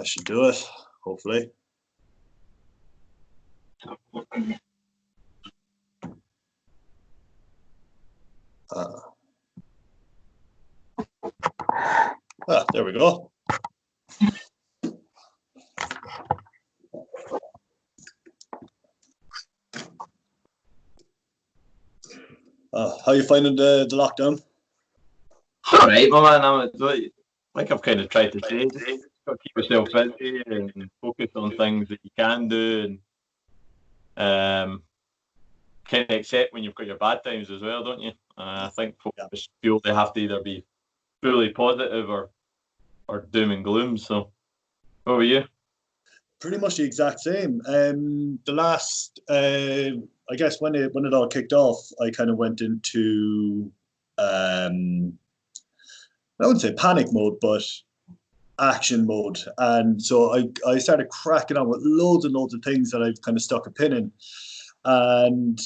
should do it, hopefully. There we go. How are you finding the lockdown? All right, my man. Like I've kind of tried to say, just got to keep yourself busy and focus on things that you can do, and kind of accept when you've got your bad times as well, don't you? I think folks just feel they have to either be fully positive or doom and gloom. So, what were you? Pretty much the exact same. The last, I guess, when it all kicked off, I kind of went into, I wouldn't say panic mode, but action mode. And so I started cracking on with loads and loads of things that I've kind of stuck a pin in. And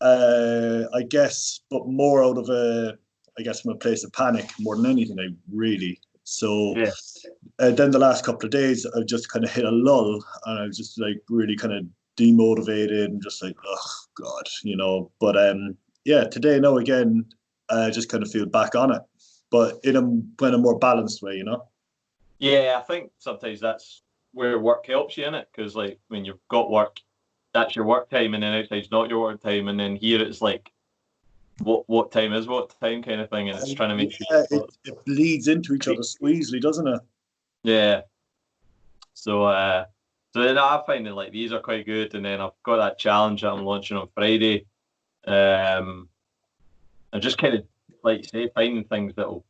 I guess, but more out of from a place of panic more than anything, So then the last couple of days, I've just kind of hit a lull, and I was just like really kind of demotivated and just like, oh God, But today now again, I just kind of feel back on it, but in a more balanced way, Yeah, I think sometimes that's where work helps you in it, because like when you've got work, that's your work time, and then outside's not your work time, and then here it's like, what time is what time kind of thing, and it's trying to make sure it bleeds into each other so easily, doesn't it? Yeah. So then I find that like these are quite good, and then I've got that challenge that I'm launching on Friday. I'm just kind of like you say, finding things that'll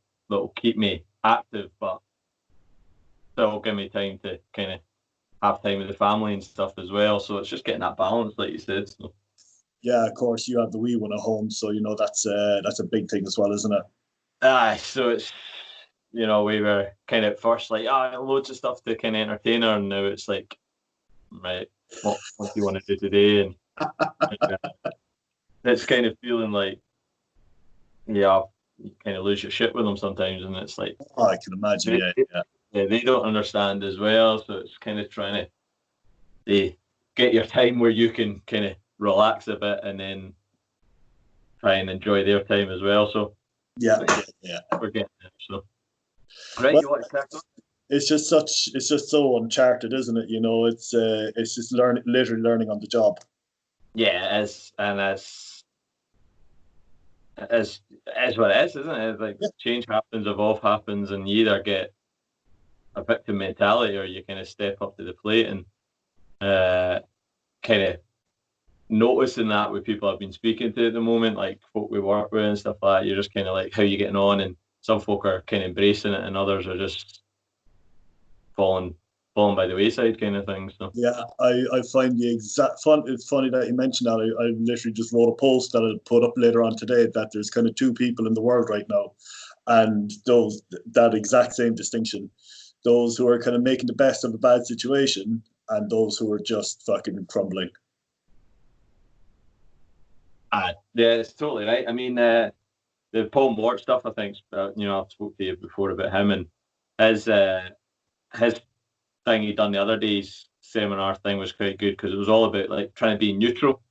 keep me active, but still give me time to kind of have time with the family and stuff as well. So it's just getting that balance, like you said. So. Yeah, of course, you have the wee one at home, so that's a big thing as well, isn't it? So it's we were kind of at first like loads of stuff to kind of entertain her, and now it's like, right, what do you want to do today? And it's kind of feeling like, you kind of lose your shit with them sometimes, and it's like, I can imagine, they don't understand as well, so it's kind of trying to get your time where you can kind of relax a bit and then try and enjoy their time as well. So yeah, we're getting it. So right, you want to crack on? It's just so uncharted, isn't it? It's just literally learning on the job. Yeah, as what it is, isn't it? Like change happens, evolve happens, and you either get a victim mentality or you kind of step up to the plate, and kind of noticing that with people I've been speaking to at the moment, like folk we work with and stuff like that. You're just kind of like, how are you getting on? And some folk are kind of embracing it, and others are just falling by the wayside, kind of thing. So yeah, I find the exact fun. It's funny that you mentioned that. I literally just wrote a post that I'll put up later on today, that there's kind of two people in the world right now, and that exact same distinction. Those who are kind of making the best of a bad situation, and those who are just fucking crumbling. Yeah, it's totally right. I mean, the Paul Mort stuff, I think, I've spoke to you before about him, and his thing he done the other day's seminar thing was quite good, because it was all about like trying to be neutral.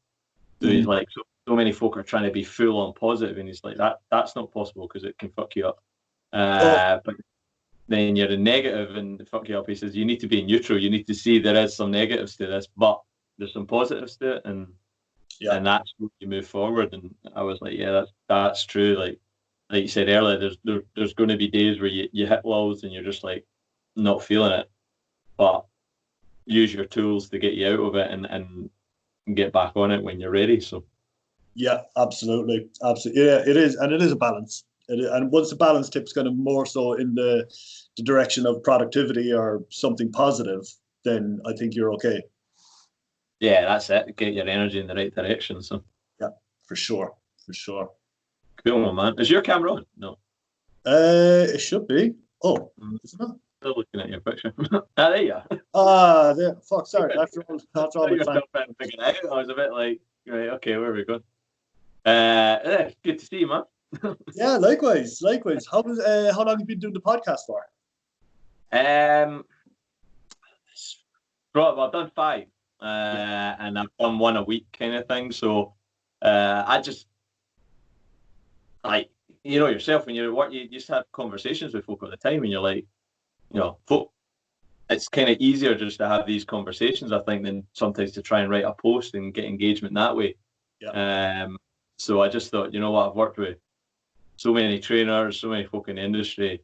So he's like, so many folk are trying to be full on positive, and he's like, that's not possible because it can fuck you up. But then you're a negative and fuck you up. He says you need to be neutral. You need to see there is some negatives to this, but there's some positives to it, and that's where you move forward. And I was like, yeah, that's true. Like you said earlier, there's going to be days where you hit lows and you're just like not feeling it, but use your tools to get you out of it and get back on it when you're ready. So yeah, absolutely. Yeah, it is, and it is a balance. And once the balance tip's kind of more so in the direction of productivity or something positive, then I think you're okay. Yeah, that's it. Get your energy in the right direction. So yeah, for sure. Cool, man. Is your camera on? No. It should be. Oh, isn't it? Still looking at your picture. There you are. There. Fuck, sorry. After all I was a bit like, right, okay, where are we going? Good to see you, man. Yeah, likewise. How long have you been doing the podcast for? I've done 5, and I've done 1 a week kind of thing. So I just like, you know yourself, when you're at work, you just have conversations with folk all the time, and you're like, you know, folk. It's kind of easier just to have these conversations, I think, than sometimes to try and write a post and get engagement that way. Yeah. So I just thought, you know what, I've worked with so many trainers, so many folk in the industry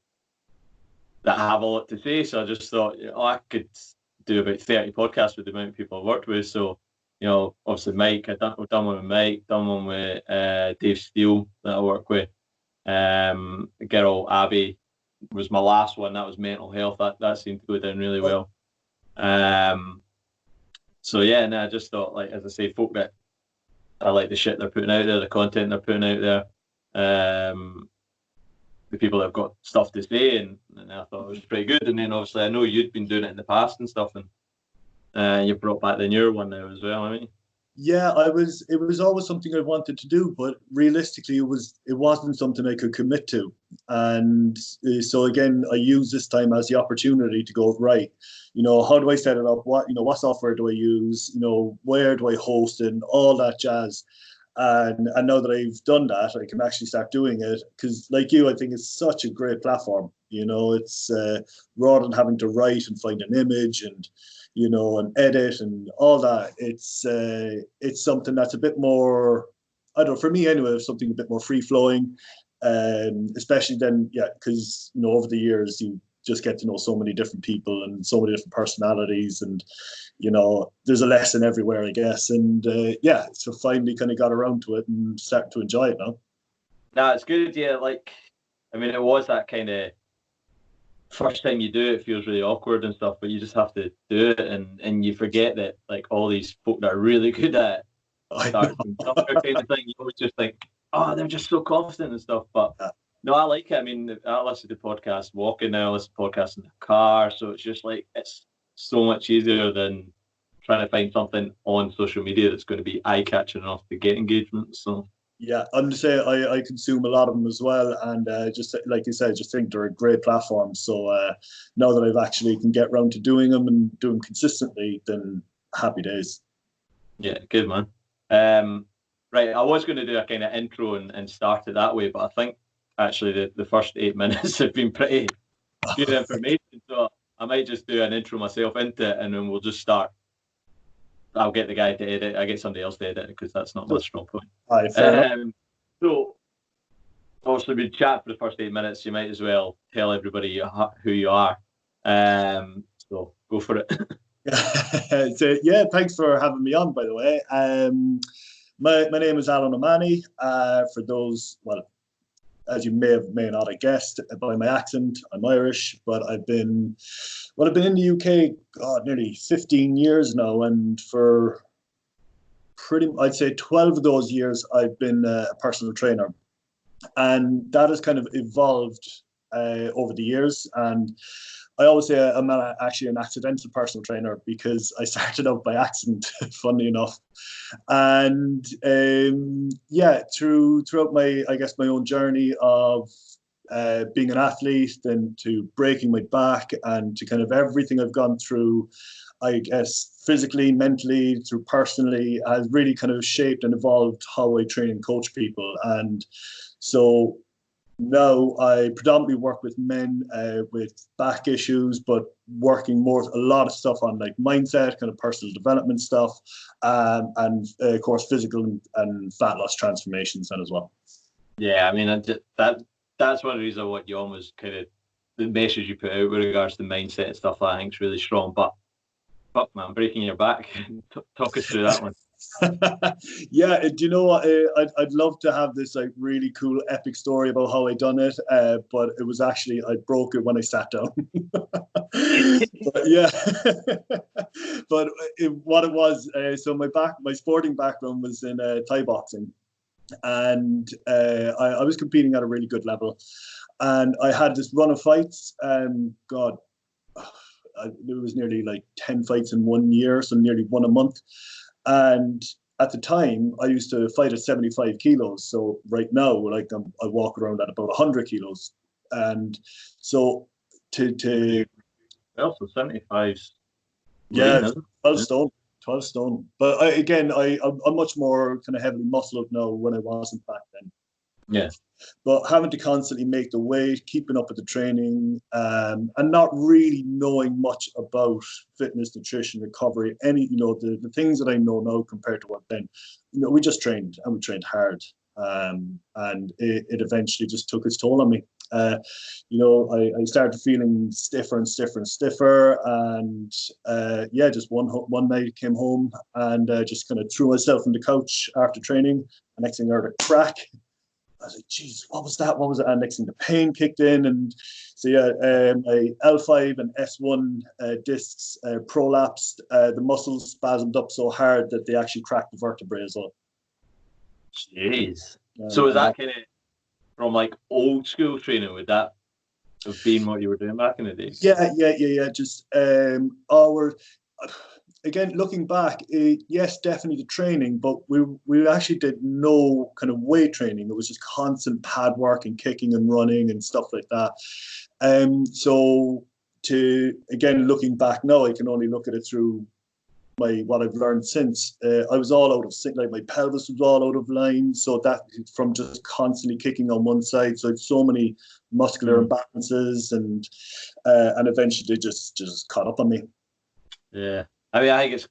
that have a lot to say. So I just thought, you know, I could do about 30 podcasts with the amount of people I've worked with. So, you know, obviously Mike, I've done one with Mike, done one with Dave Steele that I work with. Girl Abby was my last one. That was mental health. That seemed to go down really well. So yeah, and I just thought, like, as I say, folk that I like the shit they're putting out there, the content they're putting out there, the people that have got stuff to say, and I thought it was pretty good. And then obviously I know you'd been doing it in the past and stuff, and you brought back the newer one now as well. I mean, yeah, it was always something I wanted to do, but realistically, it wasn't something I could commit to. And so again, I use this time as the opportunity to go, right, you know, how do I set it up? What software do I use? You know, where do I host it? And all that jazz. And now that I've done that, I can actually start doing it, because like you, I think it's such a great platform. You know, it's rather than having to write and find an image and, you know, and edit and all that, it's something that's a bit more, I don't know, for me anyway, something a bit more free flowing, especially then, yeah, because, you know, over the years you just get to know so many different people and so many different personalities, and, you know, there's a lesson everywhere, I guess. And yeah, so finally kind of got around to it and started to enjoy it now. nah, it's good. Yeah, like, I mean, it was that kind of first time you do it feels really awkward and stuff, but you just have to do it, and you forget that, like, all these folk that are really good at it start from somewhere kind of thing. You always just think, oh, they're just so confident and stuff. But no, I like it. I mean, I listen to podcasts walking now, I listen to podcasts in the car. So it's just like, it's so much easier than trying to find something on social media that's going to be eye-catching enough to get engagement. So yeah, I'm just saying I consume a lot of them as well, and just like you said, just think they're a great platform. So now that I've actually can get around to doing them and do them consistently, then happy days. yeah, good man. Right, I was going to do a kind of intro and start it that way, but I think actually the first 8 minutes have been pretty good information. So I might just do an intro myself into it, and then we'll just start. I'll get the guy to edit. I get somebody else to edit, because that's not my strong point. So obviously we chat for the first 8 minutes. You might as well tell everybody who you are. So go for it. So yeah, thanks for having me on, by the way. My name is OMahony. For those, well, as you may not have guessed by my accent, I'm Irish, but I've been in the UK, God, nearly 15 years now, and for I'd say 12 of those years, I've been a personal trainer, and that has kind of evolved over the years. And I always say I'm actually an accidental personal trainer, because I started out by accident, funnily enough. And yeah, throughout my own journey of being an athlete, and to breaking my back, and to kind of everything I've gone through, I guess physically, mentally, through personally, has really kind of shaped and evolved how I train and coach people. And so now I predominantly work with men with back issues, but working a lot of stuff on like mindset, kind of personal development stuff, and of course physical and fat loss transformations then as well. Yeah, I mean, that's one of the reasons I want you on, was kind of the message you put out with regards to mindset and stuff. I think is really strong. But fuck, man, breaking your back. Talk us through that one. Yeah, do you know what? I'd love to have this like really cool epic story about how I done it, but it was actually, I broke it when I sat down. But yeah, but what it was, so my sporting background was in Thai boxing, and I was competing at a really good level, and I had this run of fights, and God, it was nearly like 10 fights in 1 year, so nearly one a month. And at the time, I used to fight at 75 kilos. So right now, like I walk around at about 100 kilos. And so well, so 75's Yeah, lean, isn't it? 12 Yeah. stone. 12 stone. But I'm much more kind of heavily muscle up now when I wasn't back then. Yeah. But having to constantly make the weight, keeping up with the training, and not really knowing much about fitness, nutrition, recovery, the things that I know now compared to what then. We just trained and we trained hard. And it eventually just took its toll on me. I started feeling stiffer and stiffer and stiffer, and just one night I came home and just kind of threw myself on the couch after training. And next thing I heard a crack. I was like, "Geez, what was that? What was it?" And next thing, the pain kicked in, and so my L5 and S1 discs prolapsed. The muscles spasmed up so hard that they actually cracked the vertebrae as well. Jeez. So is that kind of from like old school training? Would that have been what you were doing back in the day? Yeah. Just our. Again, looking back, yes, definitely the training, but we actually did no kind of weight training. It was just constant pad work and kicking and running and stuff like that. So looking back now, I can only look at it through what I've learned since. I was all out of sync, like my pelvis was all out of line. So that from just constantly kicking on one side. So I had so many muscular imbalances, and eventually they just caught up on me. Yeah. I mean, I think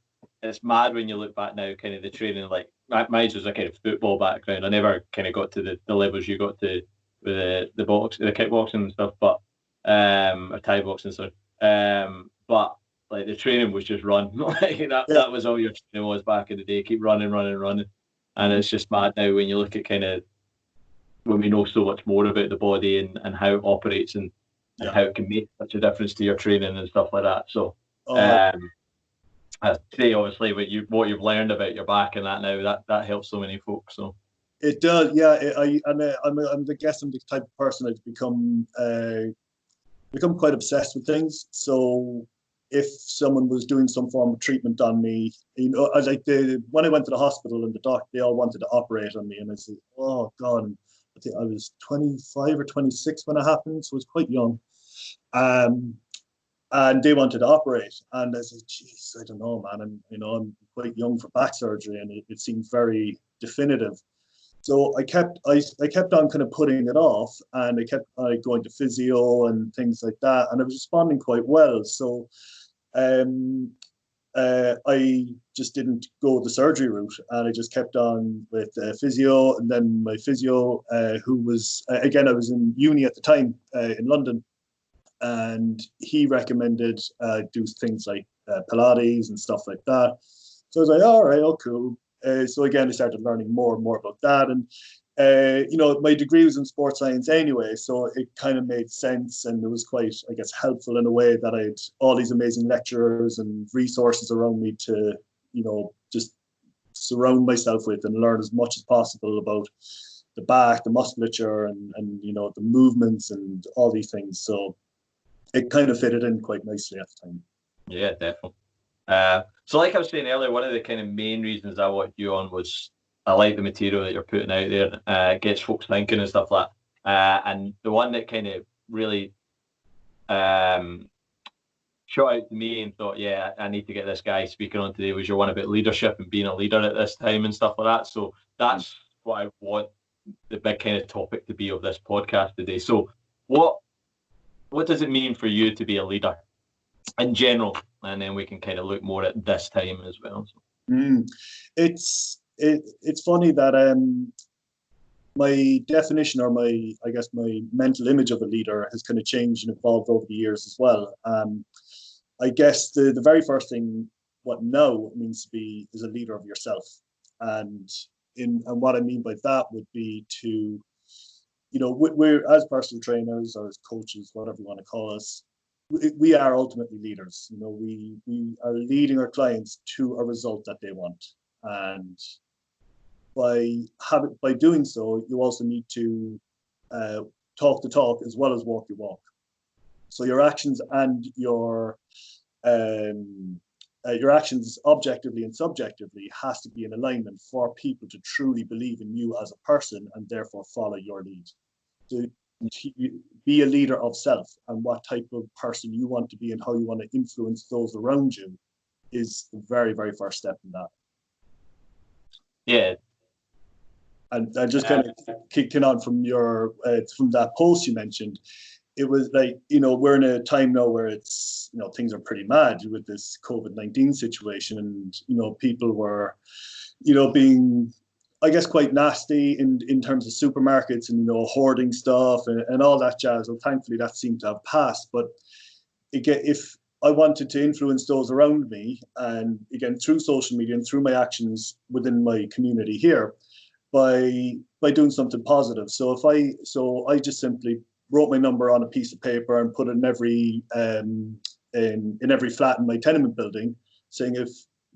it's mad when you look back now, kind of the training, like mine was a kind of football background. I never kind of got to the levels you got to with the kickboxing and stuff, but or Thai boxing, sorry. But like the training was just run. Like that was all your training was back in the day. Keep running. And it's just mad now when you look at kind of when we know so much more about the body and how it operates and how it can make such a difference to your training and stuff like that. So today, obviously, what you've learned about your back and that now, that helps so many folks. So it does, yeah. I'm the type of person I've become quite obsessed with things. So if someone was doing some form of treatment on me, when I went to the hospital and the doctor, they all wanted to operate on me, and I said, "Oh God." I think I was 25 or 26 when it happened, so I was quite young. And they wanted to operate, and I said, "Geez, I don't know, man. I'm quite young for back surgery, and it seemed very definitive." So I kept on kind of putting it off, and I kept going to physio and things like that, and I was responding quite well. So I just didn't go the surgery route, and I just kept on with physio, and then my physio, who was again, I was in uni at the time in London. And he recommended do things like Pilates and stuff like that. So I was like, all right, oh, cool. So again, I started learning more and more about that. And, my degree was in sports science anyway, so it kind of made sense. And it was quite, I guess, helpful in a way that I had all these amazing lecturers and resources around me to, just surround myself with and learn as much as possible about the back, the musculature, and the movements and all these things. So it kind of fitted in quite nicely at the time. Yeah, definitely. So like I was saying earlier, one of the kind of main reasons I wanted you on was I like the material that you're putting out there. Gets folks thinking and stuff like that. And the one that kind of really shot out to me and thought, yeah, I need to get this guy speaking on today was your one about leadership and being a leader at this time and stuff like that. So that's what I want the big kind of topic to be of this podcast today. So what does it mean for you to be a leader in general? And then we can kind of look more at this time as well. So. It's funny that my definition or my mental image of a leader has kind of changed and evolved over the years as well. I guess the very first thing what now it means to be is a leader of yourself. And what I mean by that would be to, we're as personal trainers or as coaches, whatever you want to call us, we are ultimately leaders. We are leading our clients to a result that they want. And by doing so, you also need to talk the talk as well as walk your walk. So your actions and your actions objectively and subjectively has to be in alignment for people to truly believe in you as a person and therefore follow your lead. To be a leader of self and what type of person you want to be and how you want to influence those around you is the very, very first step in that. Yeah. And just kind of kicking on from your from that post you mentioned, it was like, you know, we're in a time now where it's, you know, things are pretty mad with this COVID-19 situation, and, you know, people were, you know, being, I guess, quite nasty in terms of supermarkets and, you know, hoarding stuff and all that jazz. Well, thankfully that seemed to have passed. But again, if I wanted to influence those around me, and again, through social media and through my actions within my community here, by doing something positive. So I just simply wrote my number on a piece of paper and put it in every flat in my tenement building, saying,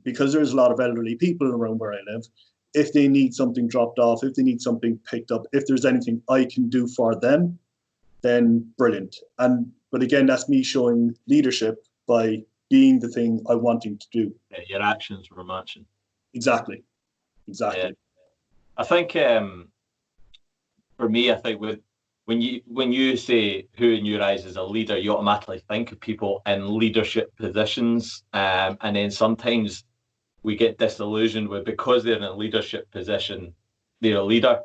because there's a lot of elderly people around where I live, if they need something dropped off, if they need something picked up, if there's anything I can do for them, then brilliant. But again, that's me showing leadership by being the thing I wanting to do. Yeah, your actions were matching. Exactly. Yeah. I think for me, I think when you say who in your eyes is a leader, you automatically think of people in leadership positions, and then sometimes we get disillusioned with, because they're in a leadership position, they're a leader,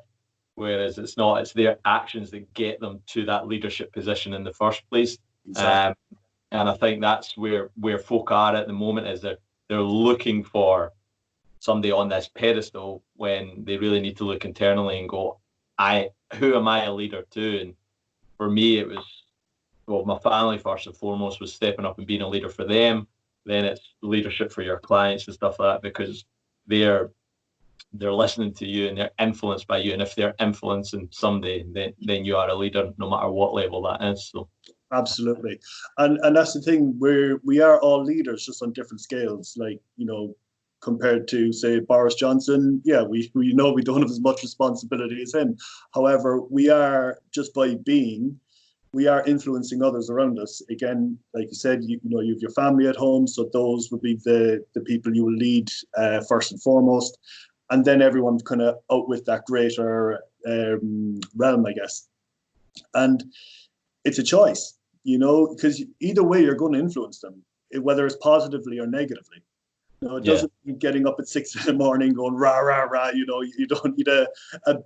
whereas it's not. It's their actions that get them to that leadership position in the first place. Exactly. And I think that's where folk are at the moment, is they're looking for somebody on this pedestal when they really need to look internally and go, who am I a leader to? And for me, it was, well, my family first and foremost was stepping up and being a leader for them. Then it's leadership for your clients and stuff like that, because they're listening to you and they're influenced by you. And if they're influencing somebody, then you are a leader, no matter what level that is. So absolutely. And that's the thing, where we are all leaders, just on different scales. Like, you know, compared to, say, Boris Johnson, yeah, we know we don't have as much responsibility as him. However, we are, just by being, we are influencing others around us. Again, like you said, you know, you have your family at home, so those would be the people you will lead first and foremost, and then everyone kind of out with that greater realm, I guess. And it's a choice, you know, because either way you're going to influence them, whether it's positively or negatively. You know, it doesn't mean getting up at 6 in the morning going rah rah rah. You know, you don't need a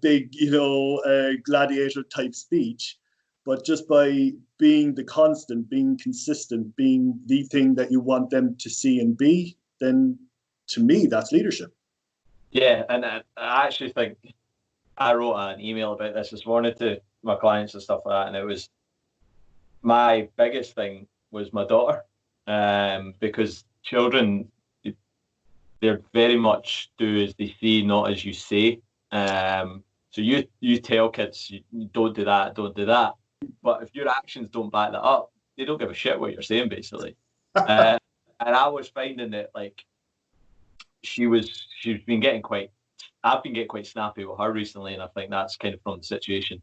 big, you know, gladiator type speech, but just by being the constant, being consistent, being the thing that you want them to see and be, then to me that's leadership. Yeah, and I actually think I wrote an email about this morning to my clients and stuff like that, and it was, my biggest thing was my daughter, because children, they're very much do as they see, not as you say. So you tell kids, you don't do that, don't do that. But if your actions don't back that up, they don't give a shit what you're saying, basically. And I was finding that, like, she's been getting quite, I've been getting quite snappy with her recently, and I think that's kind of from the situation.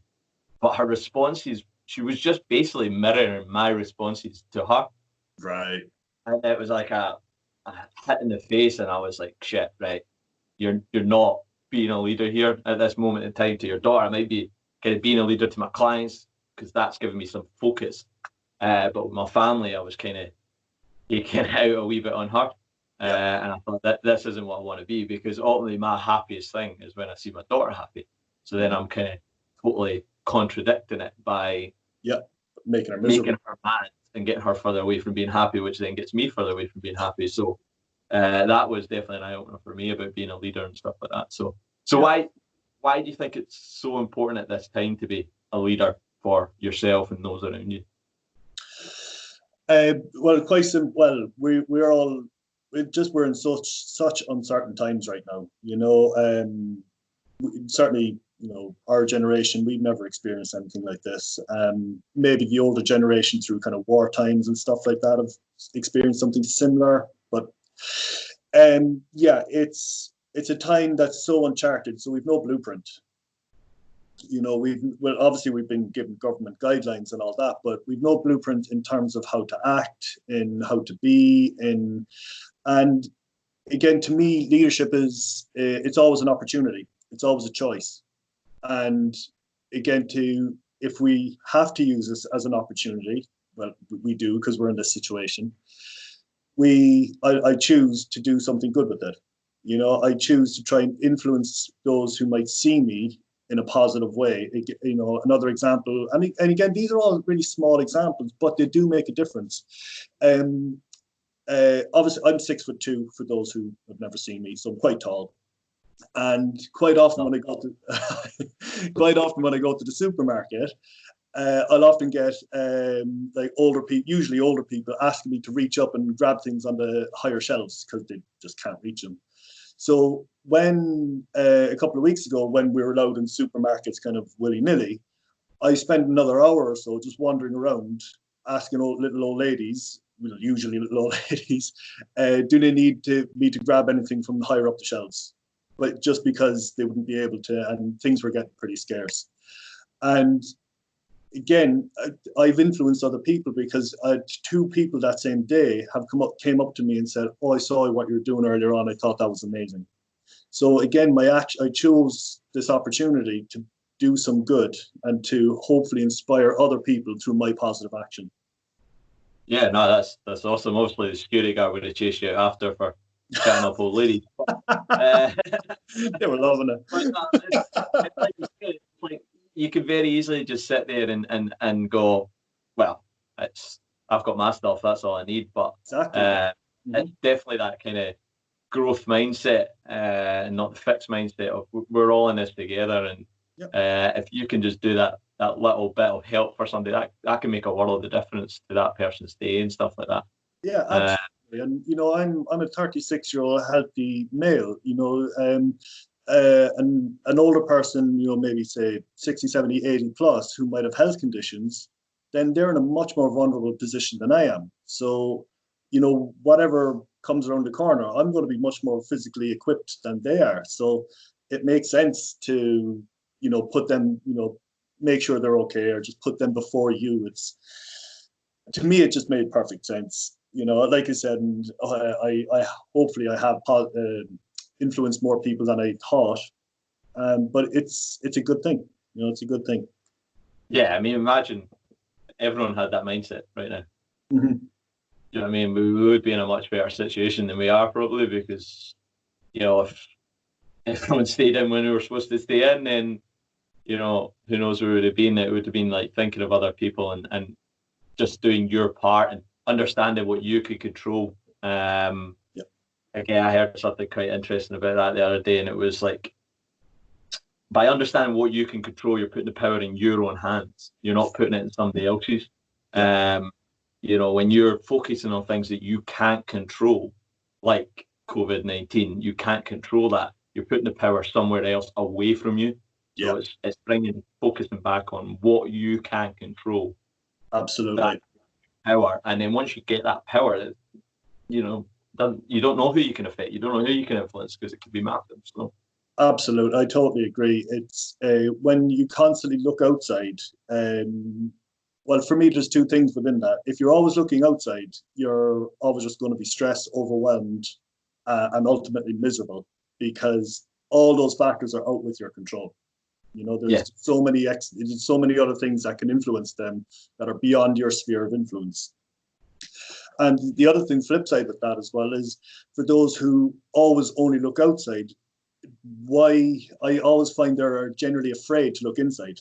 But her responses, she was just basically mirroring my responses to her. Right. And it was like a hit in the face, and I was like, shit, right, you're not being a leader here at this moment in time to your daughter. I might be kind of being a leader to my clients, because that's giving me some focus. But with my family, I was kind of taking out a wee bit on her. And I thought that this isn't what I want to be, because ultimately my happiest thing is when I see my daughter happy. So then I'm kind of totally contradicting it by making her mad and getting her further away from being happy, which then gets me further away from being happy. So that was definitely an eye-opener for me about being a leader and stuff like that. So why do you think it's so important at this time to be a leader for yourself and those around you? Well, quite simple. Well, we're all, we're in such uncertain times right now. You know, certainly, you know, our generation, we've never experienced anything like this. Maybe the older generation, through kind of war times and stuff like that, have experienced something similar. But yeah, it's a time that's so uncharted. So we've no blueprint. You know, obviously we've been given government guidelines and all that, but we've no blueprint in terms of how to act, in how to be, and again, to me, leadership is, it's always an opportunity. It's always a choice. And again, if we have to use this as an opportunity, well, we do, because we're in this situation, I choose to do something good with it. I choose to try and influence those who might see me in a positive way. Another example, and again, these are all really small examples, but they do make a difference. Obviously, I'm 6'2" for those who have never seen me, so I'm quite tall. And quite often when I go to the supermarket, I'll often get like older people, usually older people, asking me to reach up and grab things on the higher shelves because they just can't reach them. So when a couple of weeks ago, when we were allowed in supermarkets kind of willy-nilly, I spent another hour or so just wandering around asking little old ladies, usually little old ladies, do they need me to grab anything from higher up the shelves? But just because they wouldn't be able to, and things were getting pretty scarce. And again, I've influenced other people because two people that same day came up to me and said, "Oh, I saw what you were doing earlier on. I thought that was amazing." So again, I chose this opportunity to do some good and to hopefully inspire other people through my positive action. Yeah, no, that's awesome. Obviously, the security guard would have chased you out after for chatting up old ladies. They were loving it. But no, it's like you said, like you could very easily just sit there and go, well, I've got my stuff, that's all I need. But exactly. It's definitely that kind of growth mindset, and not the fixed mindset of we're all in this together. And if you can just do that little bit of help for somebody, that can make a world of difference to that person's day and stuff like that. Yeah, absolutely. And I'm a 36-year-old healthy male. And an older person, maybe say 60, 70, 80 plus, who might have health conditions, then they're in a much more vulnerable position than I am. So, whatever comes around the corner, I'm going to be much more physically equipped than they are. So it makes sense to, put them, make sure they're okay, or just put them before you. To me, it just made perfect sense. Like I said, and I hopefully I have influenced more people than I thought. But it's a good thing. It's a good thing. Yeah, I mean, imagine everyone had that mindset right now. Mm-hmm. You know what I mean? We would be in a much better situation than we are, probably, because if everyone stayed in when we were supposed to stay in, then who knows where we would have been. It would have been like thinking of other people and just doing your part and understanding what you could control. Again, I heard something quite interesting about that the other day, and it was like, by understanding what you can control, you're putting the power in your own hands. You're not putting it in somebody else's. When you're focusing on things that you can't control, like COVID-19, you can't control that. You're putting the power somewhere else away from you. So it's focusing back on what you can control. Absolutely. Power. And then once you get that power, you don't know who you can affect. You don't know who you can influence because it could be massive. So. Absolutely. I totally agree. It's when you constantly look outside, well, for me, there's two things within that. If you're always looking outside, you're always just going to be stressed, overwhelmed, and ultimately miserable, because all those factors are out with your control. There's so many other things that can influence them that are beyond your sphere of influence. And the other thing, flip side with that as well, is for those who always only look outside, why I always find they're generally afraid to look inside.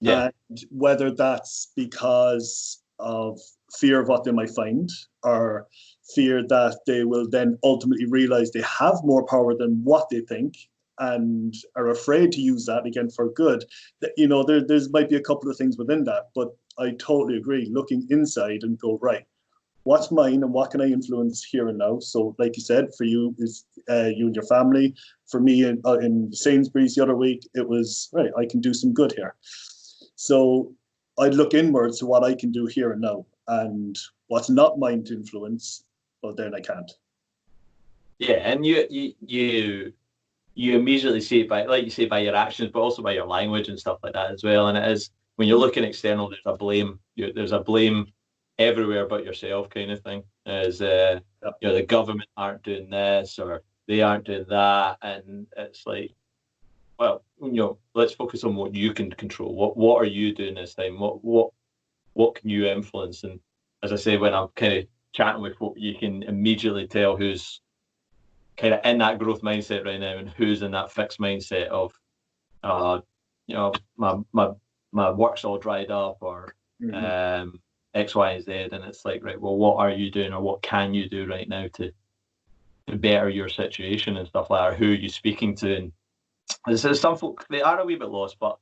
And whether that's because of fear of what they might find, or fear that they will then ultimately realize they have more power than what they think and are afraid to use that again for good. There's might be a couple of things within that, but I totally agree. Looking inside and go, right, what's mine and what can I influence here and now? So like you said, for you is you and your family. For me in Sainsbury's the other week, it was, right, I can do some good here. So I'd look inwards to what I can do here and now, and what's not mine to influence, well, then I can't. Yeah, and you immediately see it by, like you say, by your actions, but also by your language and stuff like that as well. And it is, when you're looking external, there's a blame. There's a blame everywhere but yourself, kind of thing. As the government aren't doing this or they aren't doing that, and it's like, well, let's focus on what you can control. What are you doing this time? What can you influence? And as I say, when I'm kind of chatting with folk, you can immediately tell who's kind of in that growth mindset right now and who's in that fixed mindset of, my work's all dried up, or X, Y, and Z, and it's like, right, well, what are you doing, or what can you do right now to better your situation and stuff like that, or who are you speaking to? And there's some folk, they are a wee bit lost, but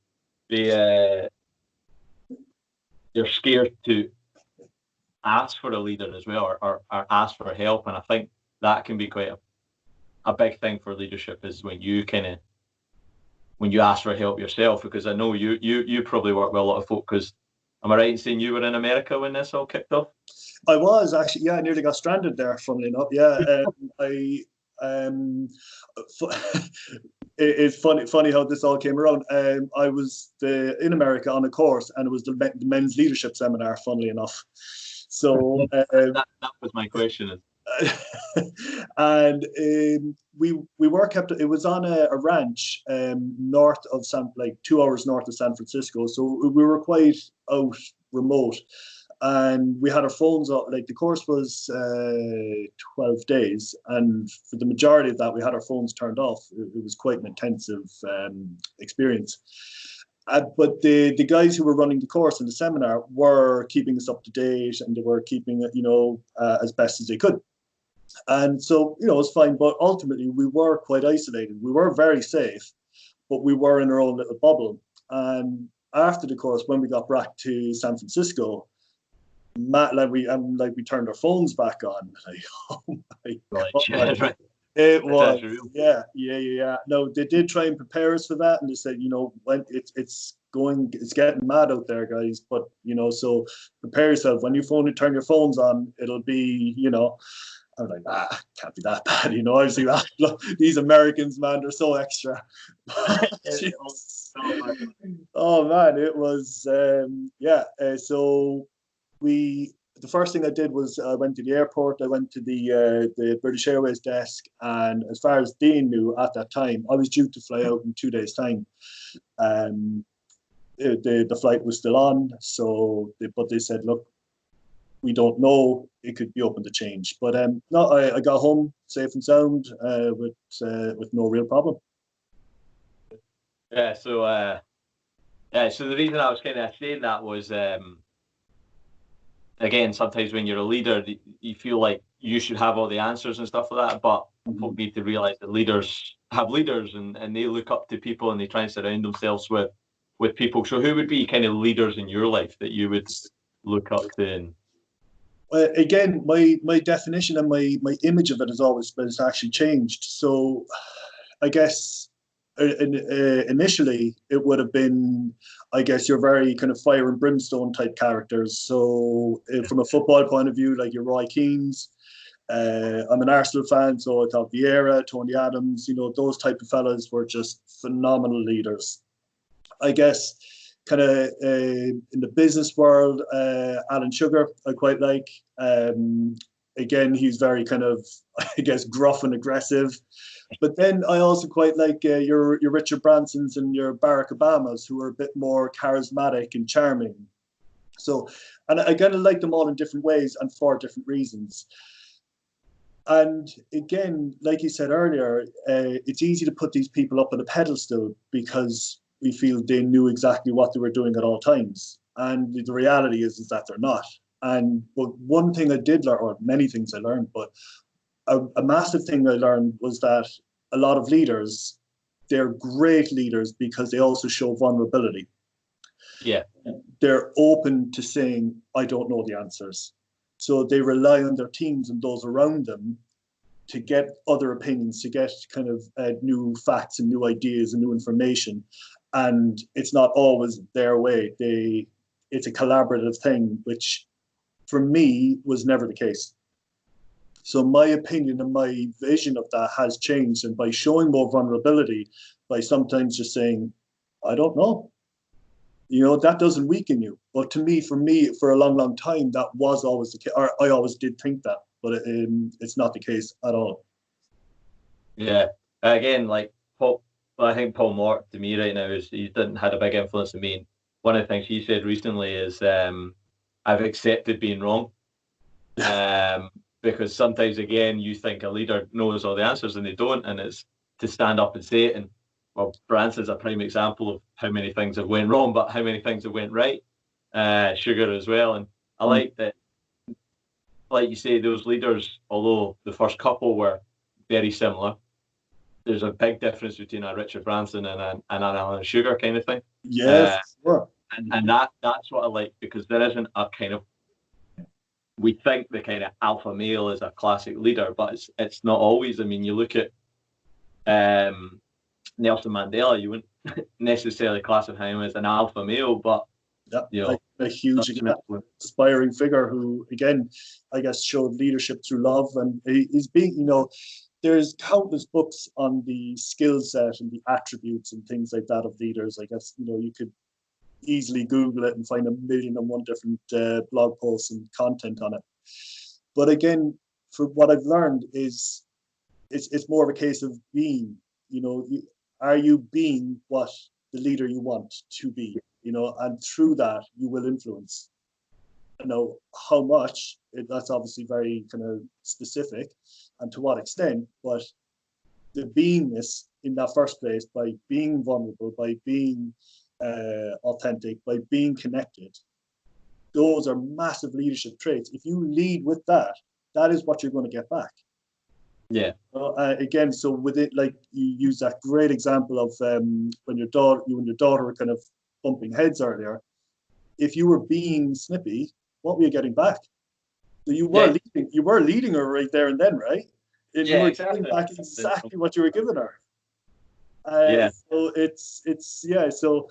they're scared to ask for a leader as well, or ask for help. And I think that can be quite a big thing for leadership, is when you ask for help yourself, because I know you probably work with a lot of folk, because am I right in saying you were in America when this all kicked off? I was actually, yeah, I nearly got stranded there, funnily enough. Yeah, it's funny how this all came around. I was in America on a course, and it was the men's leadership seminar, funnily enough. So that was my question. And we were kept. It was on a ranch north of 2 hours north of San Francisco. So we were quite out remote, and we had our phones up. Like, the course was 12 days, and for the majority of that, we had our phones turned off. It was quite an intensive experience. But the guys who were running the course in the seminar were keeping us up to date, and they were keeping it, as best as they could. And so, it was fine. But ultimately, we were quite isolated. We were very safe, but we were in our own little bubble. And after the course, when we got back to San Francisco, we turned our phones back on. Like, oh my God. Right. It was, yeah. No, they did try and prepare us for that, and they said, when it's getting mad out there, guys. But so prepare yourself. When you turn your phones on, it'll be, I'm like, can't be that bad, Obviously, these Americans, man, they're so extra. Oh man, it was, so the first thing I did was I went to the airport. I went to the British Airways desk, and as far as Dean knew at that time, I was due to fly out in 2 days' time. The flight was still on, but they said, look, we don't know. It could be open to change. But no, I got home safe and sound with no real problem. Yeah. So the reason I was kind of saying that was, again, sometimes when you're a leader, you feel like you should have all the answers and stuff like that. But folk need to realise that leaders have leaders, and they look up to people, and they try and surround themselves with people. So who would be kind of leaders in your life that you would look up to? And again, my definition and my image of it has actually changed. So I guess initially it would have been, I guess, your very kind of fire and brimstone type characters. So from a football point of view, like your Roy Keanes. I'm an Arsenal fan, so I thought Vieira, Tony Adams, those type of fellas were just phenomenal leaders. I guess kind of in the business world, Alan Sugar, I quite like. Again, he's very kind of, I guess, gruff and aggressive. But then I also quite like your Richard Bransons and your Barack Obamas, who are a bit more charismatic and charming. So, and I kind of like them all in different ways and for different reasons. And again, like you said earlier, it's easy to put these people up on a pedestal because we feel they knew exactly what they were doing at all times. And the reality is that they're not. But one thing I did learn, or many things I learned, but a massive thing I learned was that a lot of leaders, they're great leaders because they also show vulnerability. Yeah. They're open to saying, I don't know the answers. So they rely on their teams and those around them to get other opinions, to get kind of new facts and new ideas and new information. And it's not always their way. It's a collaborative thing, which for me was never the case. So my opinion and my vision of that has changed. And by showing more vulnerability, by sometimes just saying, I don't know, that doesn't weaken you. But for me, for a long, long time, that was always the case. Or I always did think that, but it's not the case at all. Yeah. Again, like Paul, I think Paul Mort to me right now he didn't had a big influence on me. And one of the things he said recently is, I've accepted being wrong. Because sometimes, again, you think a leader knows all the answers and they don't, and it's to stand up and say it. And well, Branson's a prime example of how many things have went wrong, but how many things have went right. Sugar as well, and I like that. Like you say, those leaders, although the first couple were very similar, there's a big difference between a Richard Branson and an Alan Sugar kind of thing. Yes, sure. And that's what I like, because there isn't a kind of, we think the kind of alpha male is a classic leader, but it's not always. I mean, you look at Nelson Mandela, you wouldn't necessarily classify him as an alpha male, but you know, like a huge inspiring figure who, again, I guess showed leadership through love, and he's being, there's countless books on the skill set and the attributes and things like that of leaders. I guess you could easily Google it and find 1,000,001 different blog posts and content on it. But again, for what I've learned is it's more of a case of being. Are you being what the leader you want to be? And through that you will influence. How much, that's obviously very kind of specific, and to what extent, but the beingness in that first place, by being vulnerable, by being authentic, by being connected, those are massive leadership traits. If you lead with that, that is what you're going to get back. Yeah. Again, so with it, like you use that great example of when you and your daughter were kind of bumping heads earlier. If you were being snippy, what were you getting back? So you were leading her right there and then, right? And you were getting back exactly what you were giving her. So it's So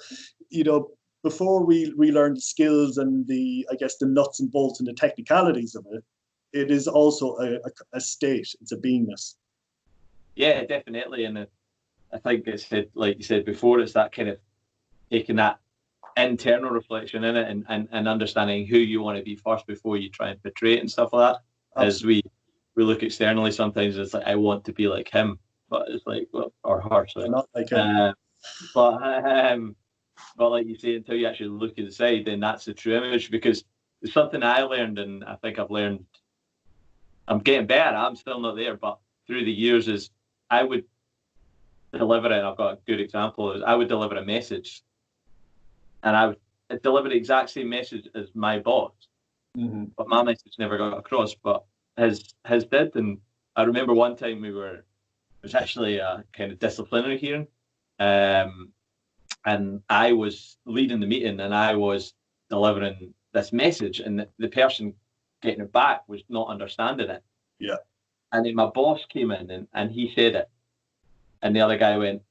before we learn the skills and the nuts and bolts and the technicalities of it, it is also a state. It's a beingness. Yeah, definitely. And I think it's, like you said before, it's that kind of taking that internal reflection in it and understanding who you want to be first before you try and portray it and stuff like that. Absolutely. As we look externally, sometimes it's like, I want to be like him, but it's like, well, or her. So not like him. But like you say, until you actually look inside, then that's the true image. Because it's something I learned, and I think I've learned, I'm getting better, I'm still not there, but through the years, is I would deliver it, and I've got a good example, is I would deliver a message, and I would deliver the exact same message as my boss, but my message never got across, but his did. And I remember one time it was actually a kind of disciplinary hearing, and I was leading the meeting, and I was delivering this message, and the person getting it back was not understanding it. Yeah. And then my boss came in and he said it, and the other guy went,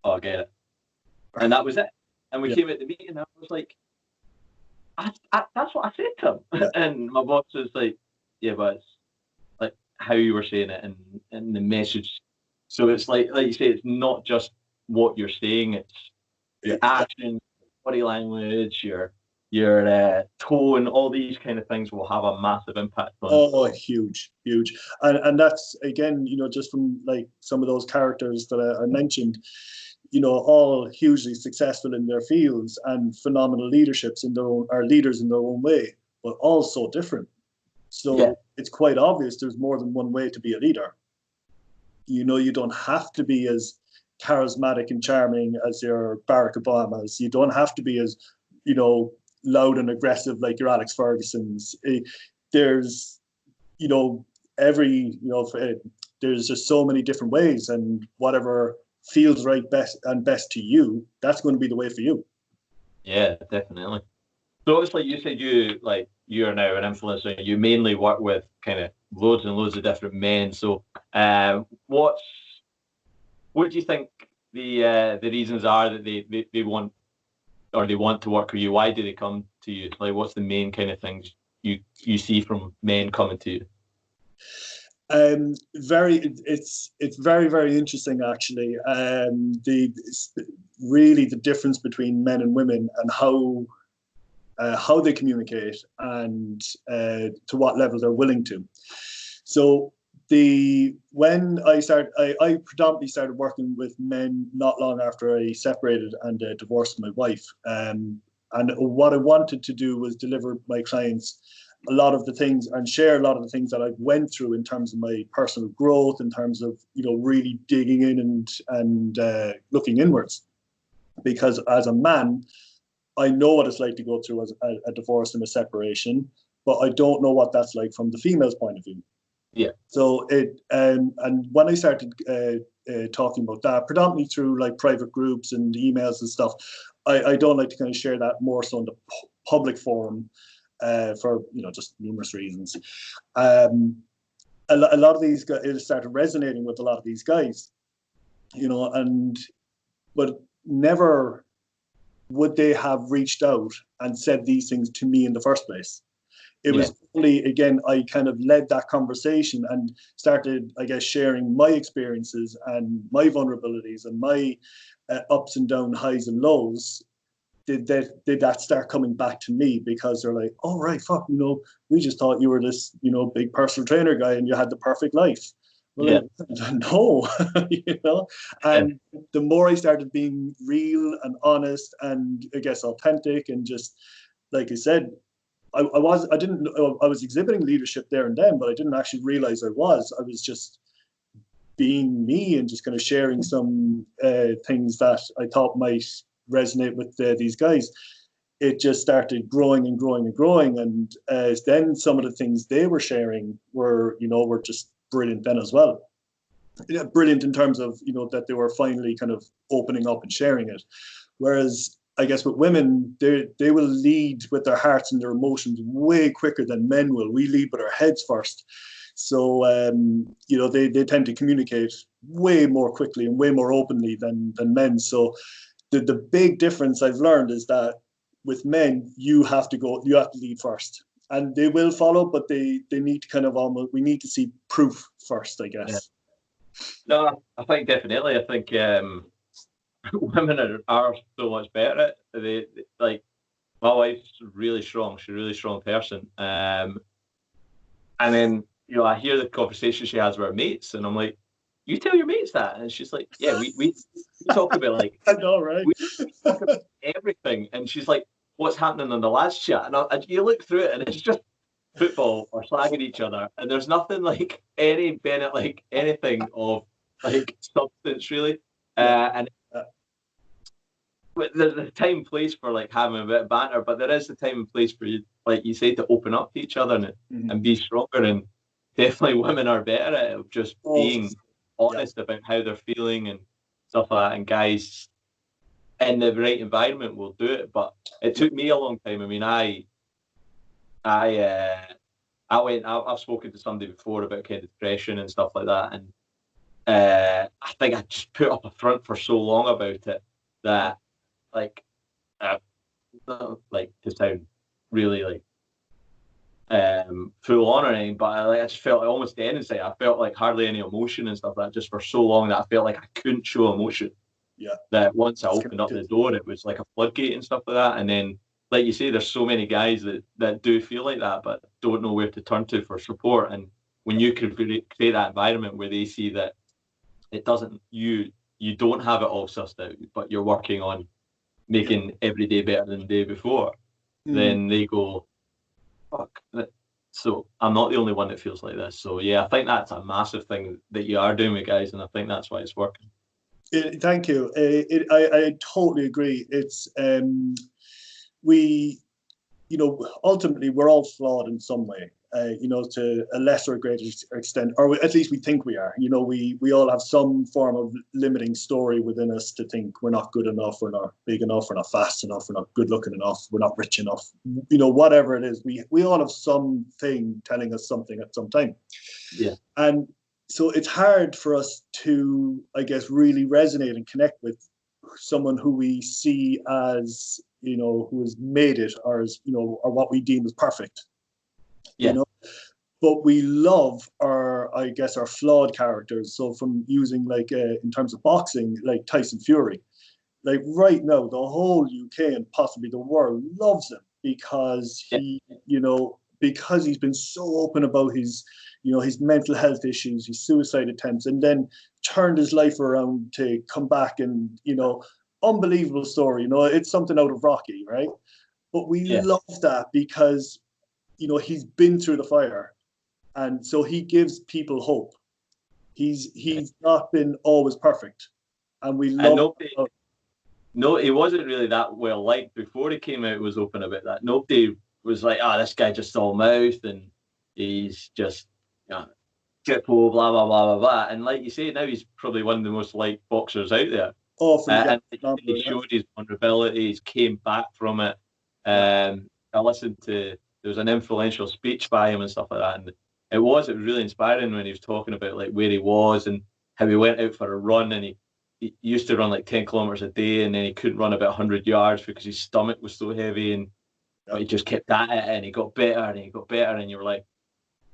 "Oh, I get it," and that was it. And we came at the meeting, and I was like, "That's what I said to him." Yeah. And my boss was like, "Yeah, but it's like how you were saying it and the message." So it's like you say, it's not just what you're saying; it's action, body language, your tone, all these kind of things will have a massive impact on. Oh, huge. And that's, again, just from like some of those characters that I mentioned, all hugely successful in their fields and phenomenal leaderships in their own, are leaders in their own way, but all so different. So it's quite obvious there's more than one way to be a leader. You don't have to be as charismatic and charming as your Barack Obamas. You don't have to be as, loud and aggressive like your Alex Ferguson's. There's, there's just so many different ways, and whatever feels right best to you, that's going to be the way for you. Yeah, definitely. So it's like you said, you're now an influencer. You mainly work with kind of loads and loads of different men. So, what do you think the reasons are that they want, or they want to work with you? Why do they come to you? Like, what's the main kind of things you see from men coming to you? It's very, very interesting, actually. The difference between men and women, and how they communicate, and to what level they're willing to. So when I predominantly started working with men not long after I separated and divorced my wife. And what I wanted to do was deliver my clients a lot of the things and share a lot of the things that I've went through in terms of my personal growth, in terms of, really digging in and looking inwards. Because as a man, I know what it's like to go through a divorce and a separation, but I don't know what that's like from the female's point of view. Yeah. So and when I started talking about that, predominantly through like private groups and emails and stuff, I don't like to kind of share that more so in the public forum for just numerous reasons. A lot of these guys, it started resonating with a lot of these guys, but never would they have reached out and said these things to me in the first place. It was only, again, I kind of led that conversation and started, I guess, sharing my experiences and my vulnerabilities and my ups and downs, highs and lows. Did that start coming back to me, because they're like, oh, right, fuck, we just thought you were this, big personal trainer guy and you had the perfect life. Well, no, and the more I started being real and honest and, I guess, authentic, and just, like I said, I was exhibiting leadership there and then, but I didn't actually realize I was just being me and just kind of sharing some things that I thought might resonate with these guys. It just started growing and growing and growing. And then some of the things they were sharing were just brilliant then as well. Brilliant in terms of, that they were finally kind of opening up and sharing it. Whereas I guess with women, they will lead with their hearts and their emotions way quicker than men will. We lead with our heads first. So, they tend to communicate way more quickly and way more openly than men. So the big difference I've learned is that with men, you have to lead first. And they will follow, but they need to kind of we need to see proof first, I guess. Yeah. No, I think definitely. I think women are so much better at it. They like, my wife's really strong. She's a really strong person. And then, I hear the conversation she has with her mates, and I'm like, you tell your mates that? And she's like, yeah, we talk about, like, I know, right? We talk about everything. And she's like, what's happening in the lads chat? And you look through it, and it's just football or slagging each other, and there's nothing like anything of like substance really. And there's a time and place for like having a bit of banter, but there is a time and place for you, like you say, to open up to each other and be stronger. And definitely women are better at it, of just being honest about how they're feeling and stuff like that. And guys in the right environment will do it. But it took me a long time. I mean, I've spoken to somebody before about kind of depression and stuff like that, and I think I just put up a front for so long about it that, like, to sound really like full on or anything, but I just felt like almost dead inside. I felt like hardly any emotion and stuff like that, just for so long that I felt like I couldn't show emotion. Yeah. That once I opened up the door, it was like a floodgate and stuff like that. And then, like you say, there's so many guys that do feel like that, but don't know where to turn to for support. And when you can create that environment where they see that it doesn't, you don't have it all sussed out, but you're working on making every day better than the day before, then they go, fuck. So I'm not the only one that feels like this. So yeah, I think that's a massive thing that you are doing with guys, and I think that's why it's working. Thank you. I totally agree. It's ultimately we're all flawed in some way, to a lesser or greater extent, or at least we think we are. We all have some form of limiting story within us to think we're not good enough, we're not big enough, we're not fast enough, we're not good looking enough, we're not rich enough. Whatever it is, we all have something telling us something at some time. Yeah. And so it's hard for us to, I guess, really resonate and connect with someone who we see as, who has made it, or as, or what we deem as perfect. Yeah. But we love our flawed characters. So from using in terms of boxing, like Tyson Fury, like right now, the whole UK and possibly the world loves him because because he's been so open about his mental health issues, his suicide attempts, and then turned his life around to come back and, unbelievable story. It's something out of Rocky, right? But we love that because he's been through the fire, and so he gives people hope. He's not been always perfect, and we And love. nobody, no, he wasn't really that well liked before he came out. Was open about that. Nobody was like, this guy just all mouth and he's just, triple, blah blah blah blah blah. And like you say, now he's probably one of the most liked boxers out there. Oh, from And he showed his vulnerabilities, came back from it. I listened to, there was an influential speech by him and stuff like that, and it was really inspiring when he was talking about like where he was and how he went out for a run, and he used to run like 10 kilometers a day, and then he couldn't run about 100 yards because his stomach was so heavy, and but he just kept at it, and he got better and he got better, and you were like,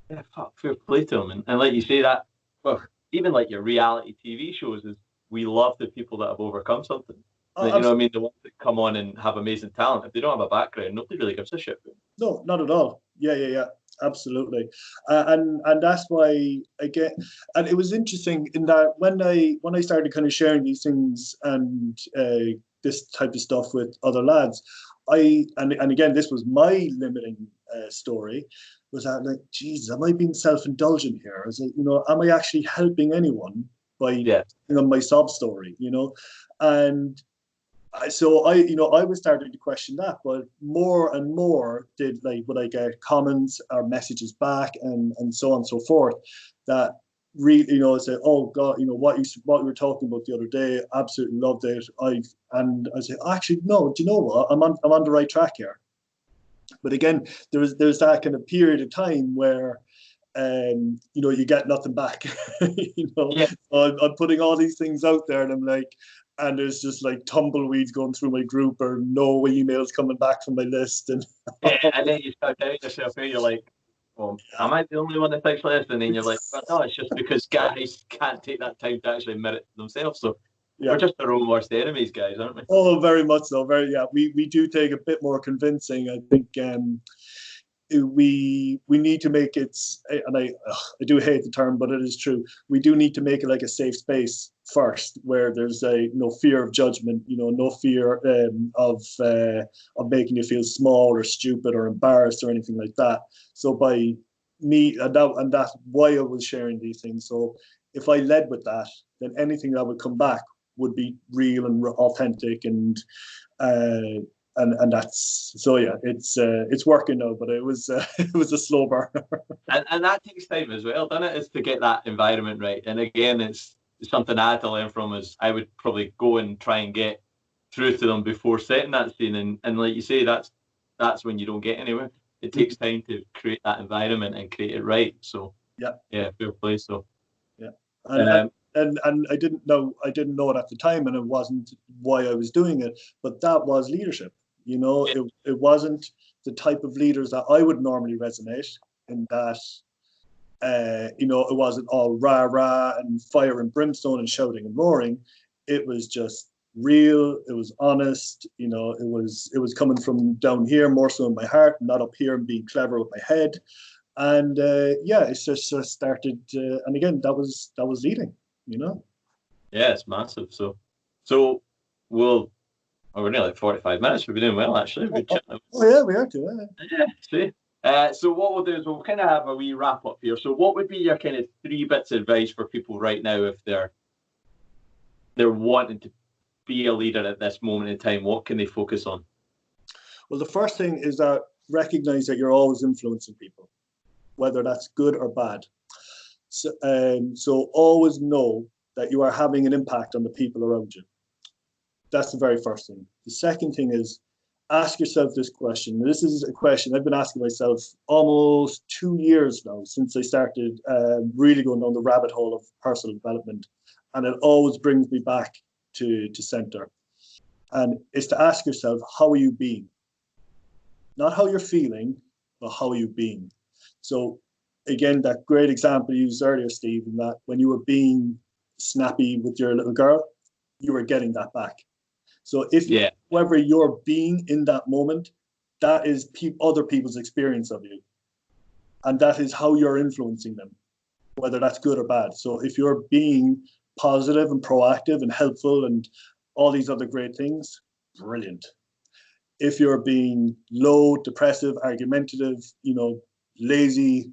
yeah, fuck, fair play to him. And like you say that, well, even like your reality TV shows is, we love the people that have overcome something. You know what I mean? The ones that come on and have amazing talent, if they don't have a background, nobody really gives a shit. No, not at all. Yeah. Absolutely. And that's why, again, and it was interesting in that when I started kind of sharing these things and this type of stuff with other lads, and again, this was my limiting story, was that like, Jesus, am I being self-indulgent here? I was like, am I actually helping anyone by my sob story, And so I was starting to question that, but more and more would I get comments or messages back and so on and so forth, that really, say, oh God, what you were talking about the other day, absolutely loved it. I say, actually, no, do you know what? I'm on the right track here. But again, there's that kind of period of time where you get nothing back. So I'm putting all these things out there, and I'm like, and there's just like tumbleweeds going through my group, or no emails coming back from my list, and and then you start doubting yourself, and you're like, well, am I the only one that thinks like this? And then you're like, well, no, it's just because guys can't take that time to actually admit it themselves. So we're just our own worst enemies, guys, aren't we? Oh, very much so. We do take a bit more convincing. I think we need to make it, and I do hate the term, but it is true. We do need to make it like a safe space first, where there's no fear of judgment, no fear of making you feel small or stupid or embarrassed or anything like that. So by me, and that's why I was sharing these things. So if I led with that, then anything that would come back would be real and authentic, and that's, so yeah, it's working now, but it was it was a slow burn. and that takes time as well, doesn't it? Is to get that environment right. And again, it's something I had to learn from, is I would probably go and try and get through to them before setting that scene, and like you say, that's when you don't get anywhere. It takes time to create that environment and create it right. So yeah, fair play. So and I didn't know it at the time, and it wasn't why I was doing it, but that was leadership. It wasn't the type of leaders that I would normally resonate in, that it wasn't all rah rah and fire and brimstone and shouting and roaring. It was just real. It was honest. It was coming from down here, more so in my heart, not up here and being clever with my head. And it's just started. And again, that was leading. Yeah, it's massive. So we're nearly like 45 minutes. We've been doing well, actually. Yeah, we are too. Yeah, see. So what we'll do is we'll kind of have a wee wrap up here. So what would be your kind of 3 bits of advice for people right now if they're wanting to be a leader at this moment in time? What can they focus on? Well, the first thing is that recognize that you're always influencing people, whether that's good or bad. So always know that you are having an impact on the people around you. That's the very first thing. The second thing is, ask yourself this question. This is a question I've been asking myself almost 2 years now, since I started really going down the rabbit hole of personal development. And it always brings me back to center. And it's to ask yourself, how are you being? Not how you're feeling, but how are you being? So again, that great example you used earlier, Steve, in that when you were being snappy with your little girl, you were getting that back. So whoever you're being in that moment, that is other people's experience of you. And that is how you're influencing them, whether that's good or bad. So if you're being positive and proactive and helpful and all these other great things, brilliant. if you're being low, depressive, argumentative, lazy,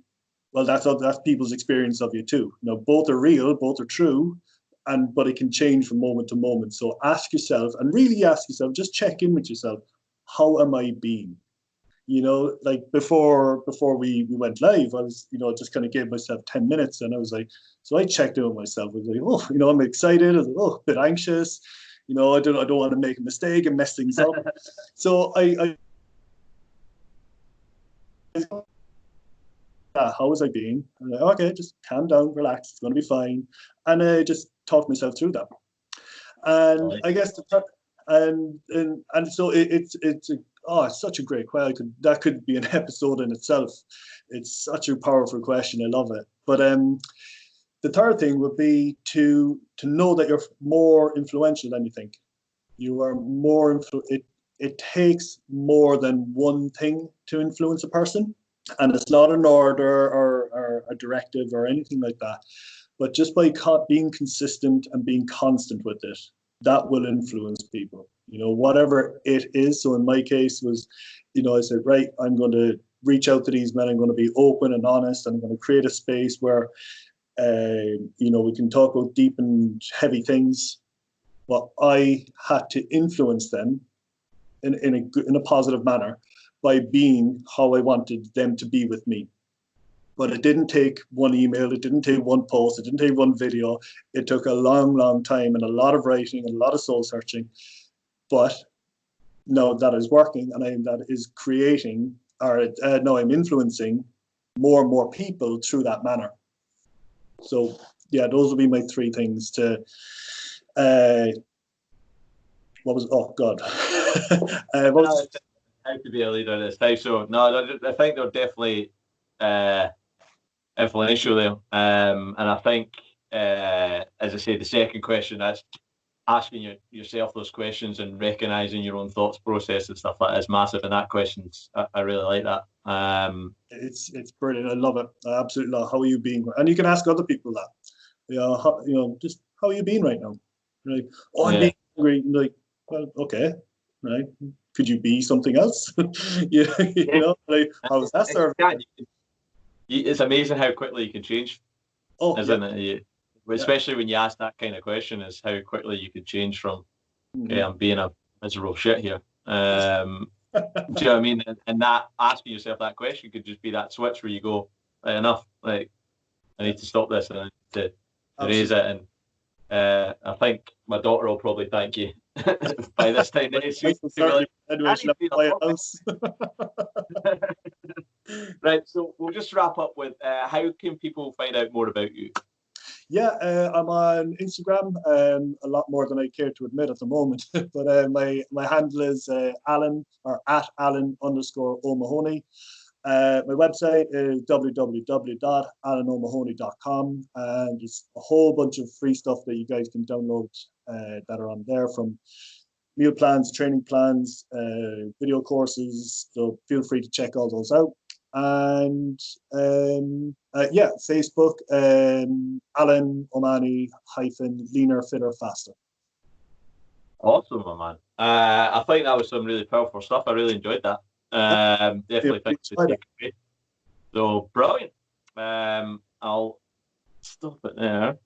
well, that's people's experience of you too. Both are real, both are true, but it can change from moment to moment. So ask yourself, and really ask yourself, just check in with yourself. How am I being? Like before we went live, I was, just kind of gave myself 10 minutes, and I was like, so I checked in with myself. I was like, oh, I'm excited. I was like, a bit anxious. I don't want to make a mistake and mess things up. So how was I being? I'm like, okay, just calm down, relax. It's going to be fine. And I just talked myself through that. And I guess and so it's such a great question. That could be an episode in itself. It's such a powerful question. I love it. But the third thing would be to know that you're more influential than you think. You are more it takes more than one thing to influence a person, and it's not an order or a directive or anything like that. But just by being consistent and being constant with it, that will influence people. Whatever it is. So in my case was, I said, right, I'm going to reach out to these men. I'm going to be open and honest. I'm going to create a space where, we can talk about deep and heavy things. But I had to influence them in a positive manner by being how I wanted them to be with me. But it didn't take one email, it didn't take one post, it didn't take one video. It took a long, long time and a lot of writing and a lot of soul searching. But now that is working, and that is creating, or now I'm influencing more and more people through that manner. So yeah, those would be my three things to. Oh God. How to be a leader this time. So no, I think they're definitely influential there. And I think, as I say, the second question, that's asking yourself those questions and recognizing your own thoughts process and stuff like that is massive. And that question's, I really like that. It's brilliant. I love it. I absolutely love. How are you being? And you can ask other people that. Just how are you being right now? Like, I'm being angry. Like, well, okay, right. Could you be something else? Like, how's that serving? It's amazing how quickly you can change, isn't it? Especially when you ask that kind of question, is how quickly you can change from, I'm being a miserable shit here. Do you know what I mean? And that asking yourself that question could just be that switch where you go, enough. Like, I need to stop this and I need to raise it. And I think my daughter will probably thank you by this time. Right, so we'll just wrap up with how can people find out more about you? Yeah, I'm on Instagram, a lot more than I care to admit at the moment. But my handle is Alan, or @Alan_OMahony. My website is www.alanomahony.com, and there's a whole bunch of free stuff that you guys can download that are on there, from meal plans, training plans, video courses. So feel free to check all those out. And Facebook, Alan OMahony - Leaner, Fitter, Faster. Awesome, my man. I think that was some really powerful stuff. I really enjoyed that. Definitely think to take away. So brilliant. I'll stop it there.